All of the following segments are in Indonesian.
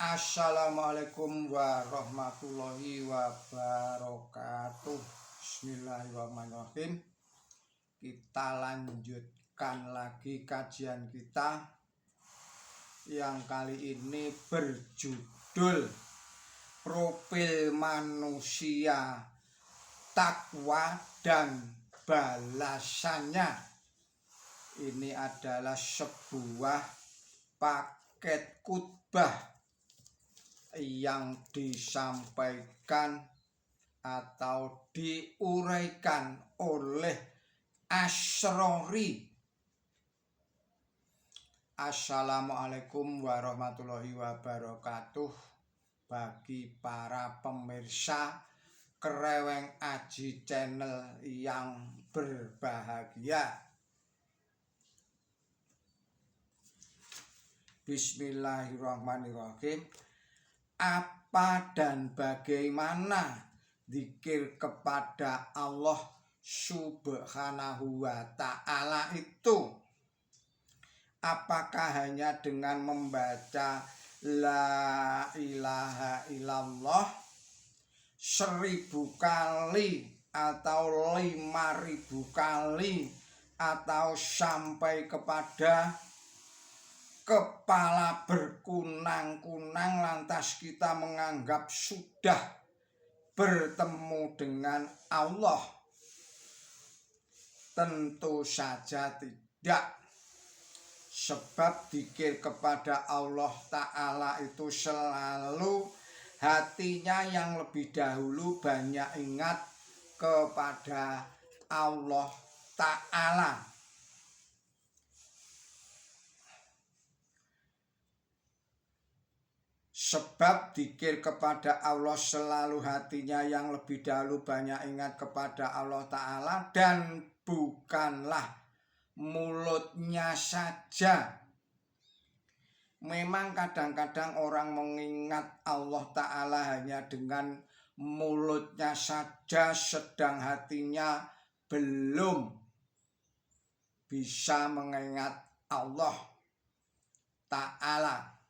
Assalamualaikum warahmatullahi wabarakatuh. Bismillahirrahmanirrahim. Kita lanjutkan lagi kajian kita yang kali ini berjudul Profil Manusia Takwa dan Balasannya. Ini adalah sebuah paket khutbah yang disampaikan atau diuraikan oleh Asy-Syaroni. Assalamualaikum warahmatullahi wabarakatuh. Bagi para pemirsa Kreweng Aji Channel yang berbahagia, Bismillahirrahmanirrahim. Apa dan bagaimana zikir kepada Allah Subhanahu wa Ta'ala itu? Apakah hanya dengan membaca La ilaha illallah 1000 kali atau 5000 kali atau sampai kepada kepala berkunang-kunang lantas kita menganggap sudah bertemu dengan Allah? Tentu saja tidak. Sebab zikir kepada Allah Ta'ala itu selalu hatinya yang lebih dahulu banyak ingat kepada Allah Ta'ala. Sebab zikir kepada Allah selalu hatinya yang lebih dahulu banyak ingat kepada Allah Ta'ala, dan bukanlah mulutnya saja. Memang kadang-kadang orang mengingat Allah Ta'ala hanya dengan mulutnya saja, sedang hatinya belum bisa mengingat Allah Ta'ala.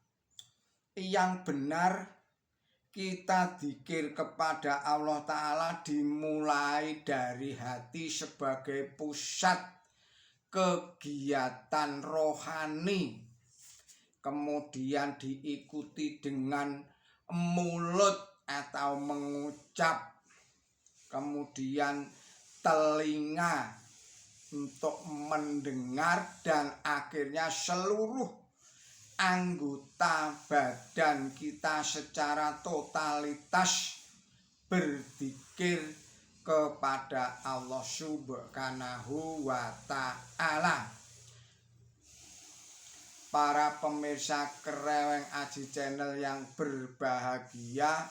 Yang benar, kita zikir kepada Allah Ta'ala dimulai dari hati sebagai pusat kegiatan rohani, kemudian diikuti dengan mulut atau mengucap, kemudian telinga untuk mendengar, dan akhirnya seluruh anggota badan kita secara totalitas berzikir kepada Allah Subhanahu wa Ta'ala. Para pemirsa Kreweng Aji Channel yang berbahagia,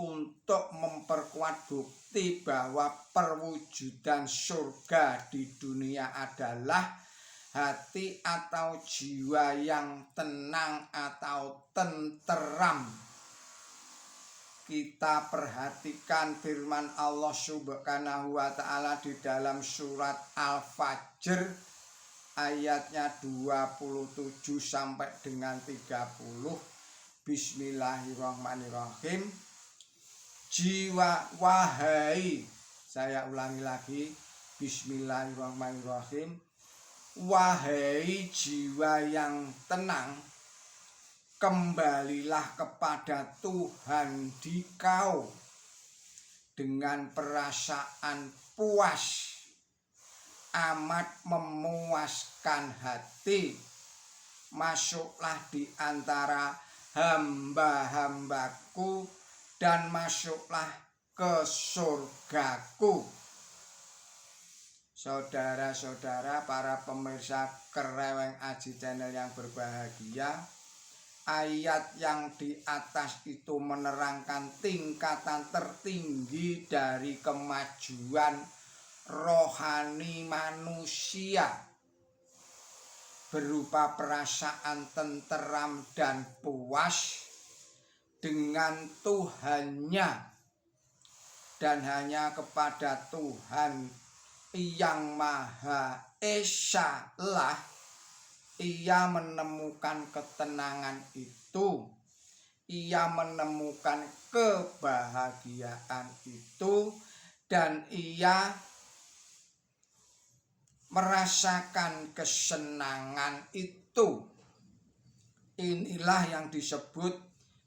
untuk memperkuat bukti bahwa perwujudan surga di dunia adalah hati atau jiwa yang tenang atau tenteram, kita perhatikan firman Allah Subhanahu wa Ta'ala di dalam surat Al-Fajr ayatnya 27 sampai dengan 30. Bismillahirrahmanirrahim. Jiwa, wahai, saya ulangi lagi, Bismillahirrahmanirrahim. Wahai jiwa yang tenang, kembalilah kepada Tuhan dikau dengan perasaan puas, amat memuaskan hati. Masuklah di antara hamba-hambaku dan masuklah ke surgaku. Saudara-saudara, para pemirsa Kreweng Aji Channel yang berbahagia, ayat yang di atas itu menerangkan tingkatan tertinggi dari kemajuan rohani manusia, berupa perasaan tenteram dan puas dengan Tuhannya, dan hanya kepada Tuhan yang Maha Esa lah ia menemukan ketenangan itu. ia menemukan kebahagiaan itu dan ia merasakan kesenangan itu. Inilah yang disebut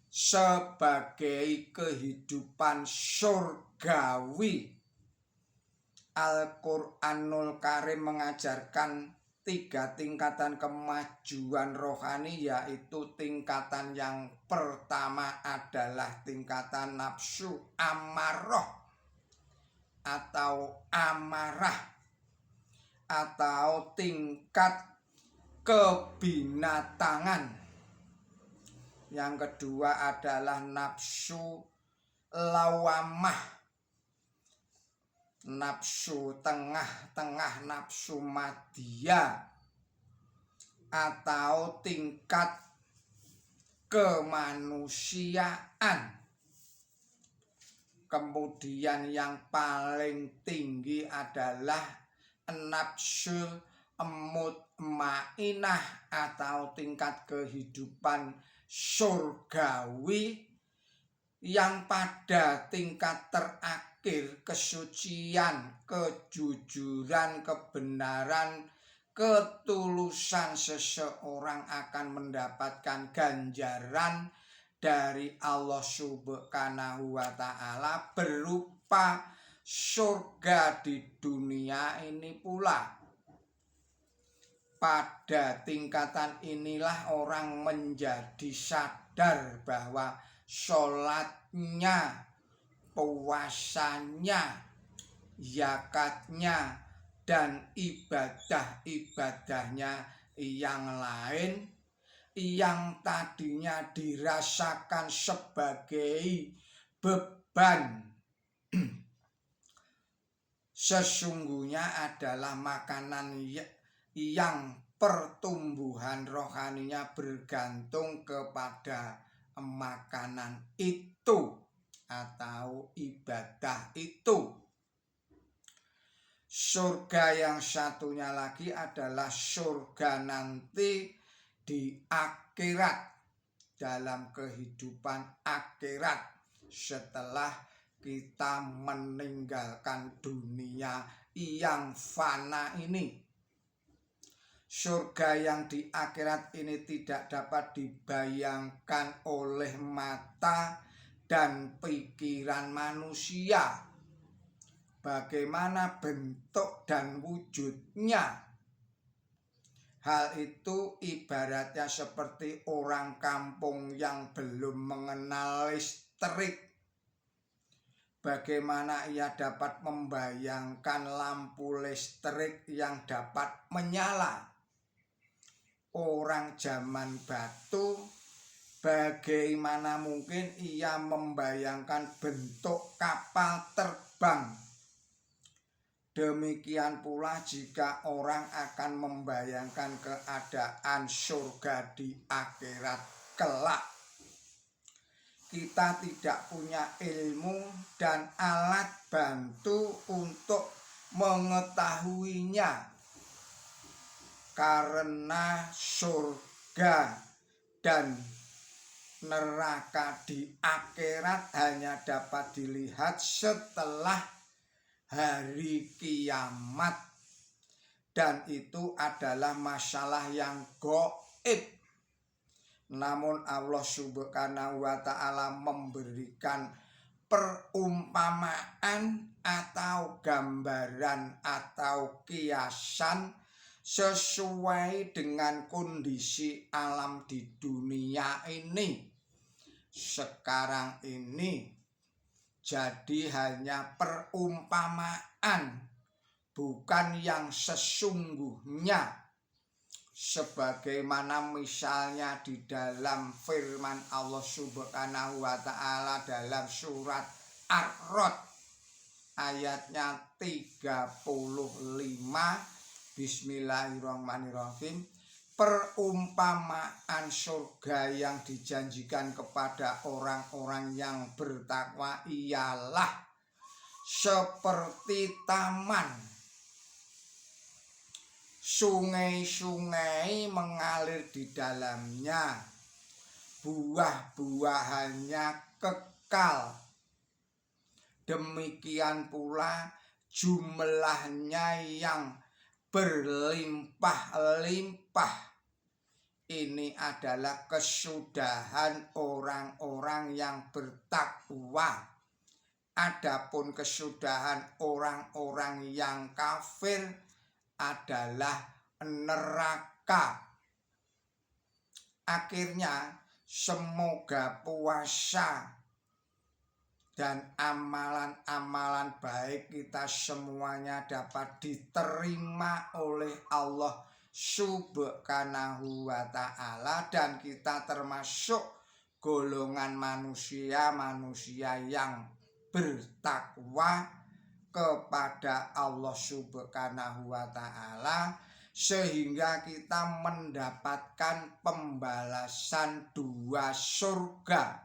sebagai kehidupan surgawi. Al-Qur'anul Karim mengajarkan 3 tingkatan kemajuan rohani, yaitu tingkatan yang pertama adalah tingkatan nafsu amarah atau amarah atau tingkat kebinatangan. Yang kedua adalah nafsu lawamah, nafsu tengah-tengah, nafsu madya atau tingkat kemanusiaan. Kemudian yang paling tinggi adalah nafsu mutmainah atau tingkat kehidupan surgawi, yang pada tingkat terakhir kesucian, kejujuran, kebenaran, ketulusan seseorang akan mendapatkan ganjaran dari Allah Subhanahu wa Ta'ala berupa surga di dunia ini pula. Pada tingkatan inilah orang menjadi sadar bahwa sholatnya, puasanya, zakatnya, dan ibadah-ibadahnya yang lain yang tadinya dirasakan sebagai beban sesungguhnya adalah makanan yang pertumbuhan rohaninya bergantung kepada makanan itu atau ibadah itu. Surga yang satunya lagi adalah surga nanti di akhirat, dalam kehidupan akhirat setelah kita meninggalkan dunia yang fana ini. Surga yang di akhirat ini tidak dapat dibayangkan oleh mata dan pikiran manusia. Bagaimana bentuk dan wujudnya? Hal itu ibaratnya seperti orang kampung yang belum mengenal listrik. Bagaimana ia dapat membayangkan lampu listrik yang dapat menyala? Orang zaman batu, bagaimana mungkin ia membayangkan bentuk kapal terbang? Demikian pula jika orang akan membayangkan keadaan surga di akhirat kelak. Kita tidak punya ilmu dan alat bantu untuk mengetahuinya, karena surga dan neraka di akhirat hanya dapat dilihat setelah hari kiamat, dan itu adalah masalah yang gaib. Namun Allah Subhanahu wa Ta'ala memberikan perumpamaan atau gambaran atau kiasan sesuai dengan kondisi alam di dunia ini sekarang ini. Jadi hanya perumpamaan, bukan yang sesungguhnya. Sebagaimana misalnya di dalam firman Allah Subhanahu wa Ta'ala dalam surat Ar-Rod ayatnya 35, Bismillahirrahmanirrahim. Perumpamaan surga yang dijanjikan kepada orang-orang yang bertakwa ialah seperti taman, sungai-sungai mengalir di dalamnya, buah-buahannya kekal. Demikian pula jumlahnya yang berlimpah-limpah. Ini adalah kesudahan orang-orang yang bertakwa. Adapun kesudahan orang-orang yang kafir adalah neraka. Akhirnya semoga puasa dan amalan-amalan baik kita semuanya dapat diterima oleh Allah Subhanahu wa ta'ala, dan kita termasuk golongan manusia yang bertakwa kepada Allah Subhanahu wa ta'ala, sehingga kita mendapatkan pembalasan 2 surga,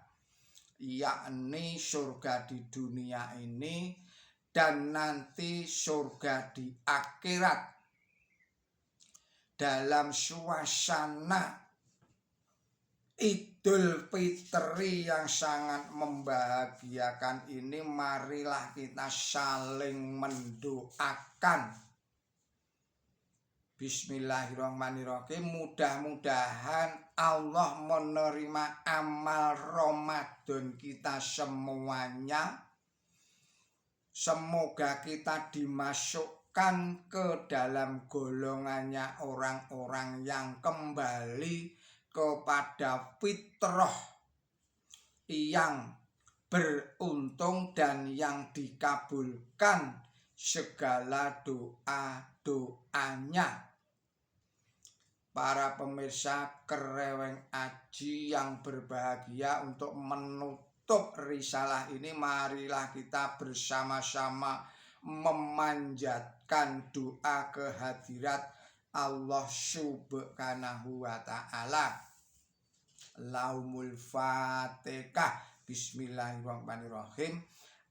yakni surga di dunia ini dan nanti surga di akhirat. Dalam suasana Idul Fitri yang sangat membahagiakan ini, marilah kita saling mendoakan. Bismillahirrahmanirrahim. Mudah-mudahan Allah menerima amal Ramadan kita semuanya. Semoga kita dimasukkan ke dalam golongannya orang-orang yang kembali kepada fitrah, yang beruntung dan yang dikabulkan segala doa-doanya. Para pemirsa Kereweng Aji yang berbahagia, untuk menutup risalah ini marilah kita bersama-sama memanjatkan doa kehadirat Allah Subhanahu wa ta'ala. Laumul Fatihah. Bismillahirrahmanirrahim.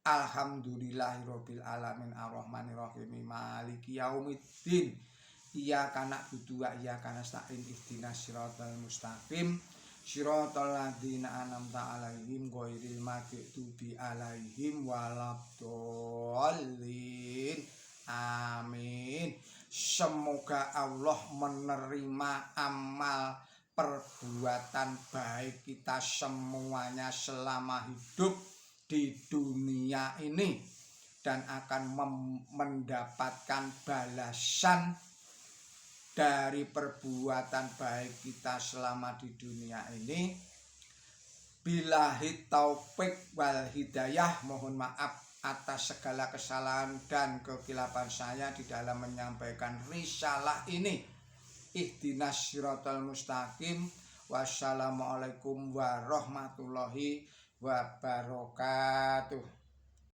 Alhamdulillahirabbil alamin arrahmanirrahim maliki yaumiddin. Iyyaka na'budu wa iyyaka nasta'in ihdinas siratal mustaqim siratal ladzina an'amta 'alaihim ghairil maghdubi 'alaihim waladdallin. Amin. Semoga Allah menerima amal perbuatan baik kita semuanya selama hidup di dunia ini, dan akan mendapatkan balasan dari perbuatan baik kita selama di dunia ini. Billahi taufik wal hidayah. Mohon maaf atas segala kesalahan dan kekilapan saya di dalam menyampaikan risalah ini. Ihdinas siratal mustaqim. Wassalamualaikum warahmatullahi wabarakatuh.